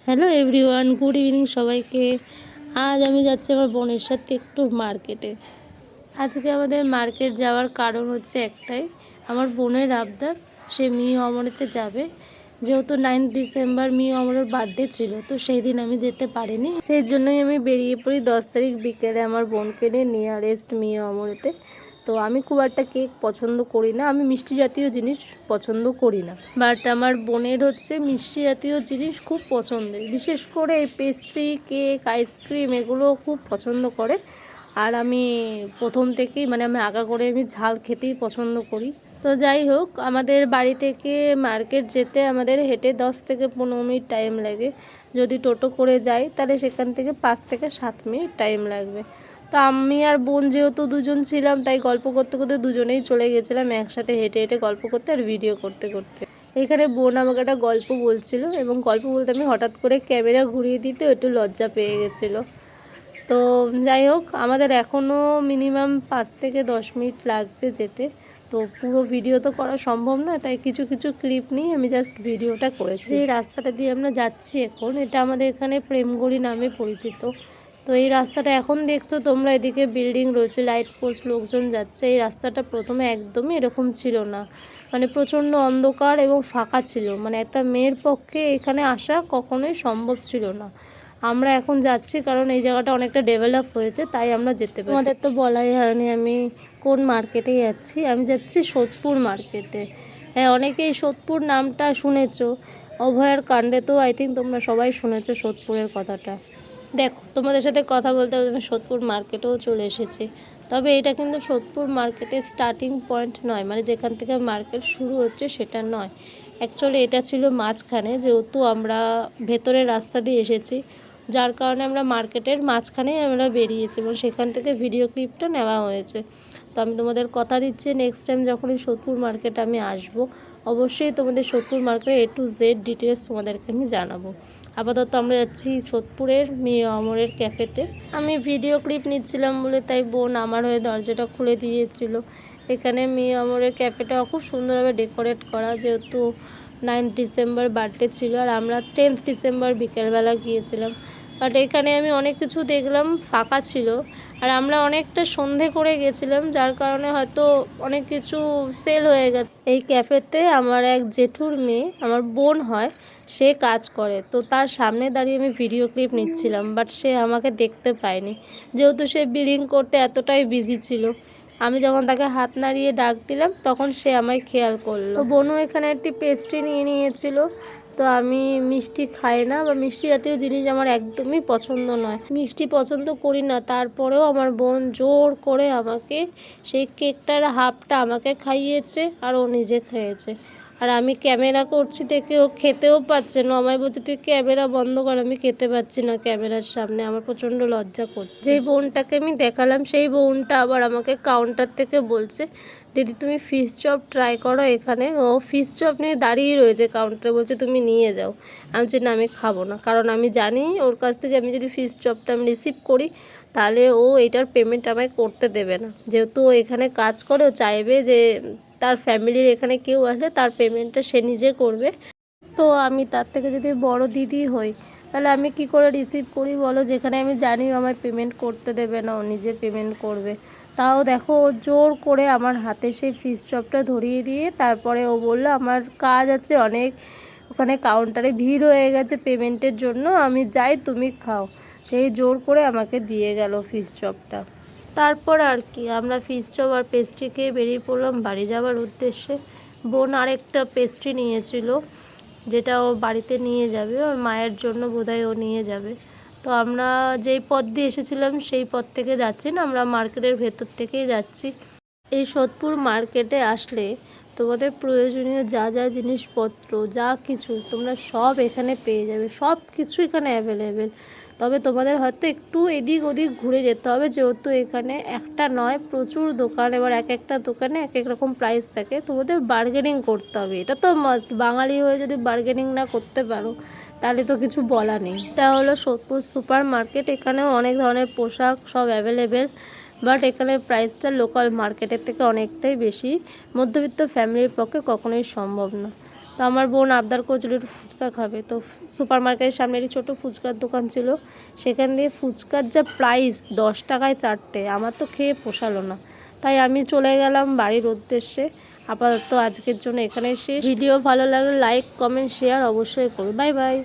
Hello everyone, good evening সবাইকে। আজ আমি যাচ্ছি আমার বোনের সাথে একটু মার্কেটে। আজকে আমাদের মার্কেট যাওয়ার কারণ হচ্ছে একটাই, আমার বোনের আবদার, সে মি অমরেতে যাবে। যেহেতু 9 ডিসেম্বর মি অমরের বার্থডে ছিল, তো সেই দিন আমি যেতে পারিনি, সেই জন্যই আমি বেরিয়ে পড়ি 10 তারিখ বিকেলে আমার বোনকে নিয়ে নিয়ারেস্ট মি অমরেতে। তো আমি খুব একটা কেক পছন্দ করি না, আমি মিষ্টি জাতীয় জিনিস পছন্দ করি না, বাট আমার বোনের হচ্ছে মিষ্টি জাতীয় জিনিস খুব পছন্দের, বিশেষ করে পেস্ট্রি, কেক, আইসক্রিম এগুলো খুব পছন্দ করে। আর আমি প্রথম থেকেই আমি আগা করে আমি ঝাল খেতেই পছন্দ করি। তো যাই হোক, আমাদের বাড়ি থেকে মার্কেট যেতে আমাদের হেঁটে 10 থেকে 15 মিনিট টাইম লাগে। যদি টোটো করে যাই তাহলে সেখান থেকে 5 থেকে 7 মিনিট টাইম লাগবে। তো আমি আর বোন যেহেতু দুজন ছিলাম, তাই গল্প করতে করতে দুজনেই চলে গেছিলাম একসাথে, হেঁটে হেঁটে গল্প করতে আর ভিডিও করতে করতে। এখানে বোন আমাকে একটা গল্প বলছিল, এবং গল্প বলতে আমি হঠাৎ করে ক্যামেরা ঘুরিয়ে দিতে একটু লজ্জা পেয়ে গেছিলো। তো যাই হোক, আমাদের এখনও মিনিমাম 5 থেকে 10 মিনিট লাগবে যেতে। তো পুরো ভিডিও তো করা সম্ভব নয়, তাই কিছু কিছু ক্লিপ নিয়ে আমি জাস্ট ভিডিওটা করেছি। এই রাস্তাটা দিয়ে আমরা যাচ্ছি এখন, এটা আমাদের এখানে প্রেমগড়ি নামে পরিচিত। তো এই রাস্তাটা এখন দেখছো তোমরা, এদিকে বিল্ডিং রয়েছে, লাইট পোস্ট, লোকজন যাচ্ছে। এই রাস্তাটা প্রথমে একদমই এরকম ছিল না, প্রচণ্ড অন্ধকার এবং ফাঁকা ছিল, একটা মেয়ের পক্ষে এখানে আসা কখনোই সম্ভব ছিল না। আমরা এখন যাচ্ছি কারণ এই জায়গাটা অনেকটা ডেভেলপ হয়েছে, তাই আমরা যেতে পারি। আমাদের তো বলাই হয়নি আমি কোন মার্কেটে যাচ্ছি। আমি যাচ্ছি সোদপুর মার্কেটে। হ্যাঁ, অনেকেই সোদপুর নামটা শুনেছো, অভয়ার কাণ্ডে তো আই থিঙ্ক তোমরা সবাই শুনেছো সোদপুরের কথাটা। দেখো, তোমাদের সাথে কথা বলতে আমি সোদপুর মার্কেটেও চলে এসেছি। তবে এটা কিন্তু সোদপুর মার্কেটের স্টার্টিং পয়েন্ট নয়, যেখান থেকে মার্কেট শুরু হচ্ছে সেটা নয়। অ্যাকচুয়ালি এটা ছিল মাঝখানে, যেহেতু আমরা ভেতরের রাস্তা দিয়ে এসেছি, যার কারণে আমরা মার্কেটের মাঝখানেই আমরা বেরিয়েছি এবং সেখান থেকে ভিডিও ক্লিপটা নেওয়া হয়েছে। তো আমি তোমাদের কথা দিচ্ছি, নেক্সট টাইম যখনই সোদপুর মার্কেটে আমি আসবো, অবশ্যই তোমাদের সোদপুর মার্কেটের A to Z ডিটেলস তোমাদেরকে আমি জানাবো। আপাতত আমরা যাচ্ছি সোদপুরের মি অমরের ক্যাফেতে। আমি ভিডিও ক্লিপ নিচ্ছিলাম বলে তাই বোন আমার হয়ে দরজাটা খুলে দিয়েছিল। এখানে মি অমরের ক্যাফেটা খুব সুন্দরভাবে ডেকোরেট করা, যেহেতু 9 ডিসেম্বর বার্থডে ছিল, আর আমরা 10 ডিসেম্বর বিকেলবেলা গিয়েছিলাম। বাট এখানে আমি অনেক কিছু দেখলাম ফাঁকা ছিল, আর আমরা অনেকটা সন্ধে করে গেছিলাম, যার কারণে হয়তো অনেক কিছু সেল হয়ে গেছে। এই ক্যাফেতে আমার এক জেঠুর মেয়ে, আমার বোন হয়, সে কাজ করে। তো তার সামনে দাঁড়িয়ে আমি ভিডিও ক্লিপ নিচ্ছিলাম, বাট সে আমাকে দেখতে পায়নি, যেহেতু সে বিলিং করতে এতটাই বিজি ছিল। আমি যখন তাকে হাত নাড়িয়ে ডাক দিলাম, তখন সে আমায় খেয়াল করলো। তো বোনও এখানে একটি পেস্ট্রি নিয়ে নিয়েছিল। তো আমি মিষ্টি খাই না, বা মিষ্টি জাতীয় জিনিস আমার একদমই পছন্দ নয়, মিষ্টি পছন্দ করি না। তারপরেও আমার বোন জোর করে আমাকে সেই কেকটার হাফটা আমাকে খাইয়েছে, আর ও নিজে খেয়েছে। আর আমি ক্যামেরা করছি দেখে ও খেতেও পাচ্ছে না, আমায় বলছে তুই ক্যামেরা বন্ধ কর, আমি খেতে পাচ্ছি না ক্যামেরার সামনে, আমার প্রচণ্ড লজ্জা করছে। যেই বোনটাকে আমি দেখালাম সেই বোনটা আবার আমাকে কাউন্টার থেকে বলছে, দিদি তুমি ফিশ চপ ট্রাই করো এখানে। ও ফিশ চপ নিয়ে দাঁড়িয়ে রয়েছে কাউন্টারে, বলছে তুমি নিয়ে যাও। আমি বলছি না, আমি খাবো না, কারণ আমি জানি ওর কাছ থেকে আমি যদি ফিশ চপটা আমি রিসিভ করি তাহলে ও এইটার পেমেন্ট আমায় করতে দেবে না। যেহেতু ও এখানে কাজ করে, ও চাইবে যে তার ফ্যামিলির এখানে কেউ আসলে তার পেমেন্টটা সে নিজে করবে। তো আমি তার থেকে যদি বড় দিদি হই, তাহলে আমি কি করে রিসিভ করি বলো, যেখানে আমি জানি আমার পেমেন্ট করতে দেবে না, ও নিজে পেমেন্ট করবে। তাও দেখো, ও জোর করে আমার হাতে সেই ফিশ চপটা ধরিয়ে দিয়ে তারপরে ও বললো আমার কাজ আছে অনেক, ওখানে কাউন্টারে ভিড় হয়ে গেছে পেমেন্টের জন্য, আমি যাই তুমি খাও। সেই জোর করে আমাকে দিয়ে গেল ফিশ চপটা। তারপর আর কি, আমরা ফিশ চপ আর পেস্ট্রি খেয়ে বেরিয়ে পড়লাম বাড়ি যাওয়ার উদ্দেশ্যে। বোন আরেকটা পেস্ট্রি নিয়েছিল, যেটা ও বাড়িতে নিয়ে যাবে, ওর মায়ের জন্য বোধহয় ও নিয়ে যাবে। তো আমরা যেই পথ দিয়ে এসেছিলাম সেই পথ থেকে যাচ্ছি না, আমরা মার্কেটের ভেতর থেকেই যাচ্ছি। এই সোদপুর মার্কেটে আসলে তোমাদের প্রয়োজনীয় যা যা জিনিসপত্র, যা কিছু তোমরা সব এখানে পেয়ে যাবে, সব কিছু এখানে অ্যাভেলেবেল। তবে তোমাদের হয়তো একটু এদিক ওদিক ঘুরে যেতে হবে, যেহেতু এখানে একটা নয় প্রচুর দোকান, এবার এক একটা দোকানে এক এক রকম প্রাইস থাকে, তোমাদের বার্গেনিং করতে হবে, এটা তো মাস্ট। বাঙালি হয়ে যদি বার্গেনিং না করতে পারো তাহলে তো কিছু বলা নেই। এটা হলো সোদপুর সুপার মার্কেট, এখানেও অনেক ধরনের পোশাক সব অ্যাভেলেবেল, বাট এখানের প্রাইসটা লোকাল মার্কেটের থেকে অনেকটাই বেশি, মধ্যবিত্ত ফ্যামিলির পক্ষে কখনোই সম্ভব না। তো আমার বোন আবদার করেছিল একটু ফুচকা খাবে, তো সুপার মার্কেটের সামনে একটি ছোটো ফুচকার দোকান ছিল, সেখান দিয়ে ফুচকার যা প্রাইস 10 টাকায় 4টে, আমার তো খেয়ে পোষালো না, তাই আমি চলে গেলাম বাড়ির উদ্দেশ্যে। আপাতত আজকের জন্য এখানেই শেষ। ভিডিও ভালো লাগলে লাইক কমেন্ট শেয়ার অবশ্যই করো। Bye bye.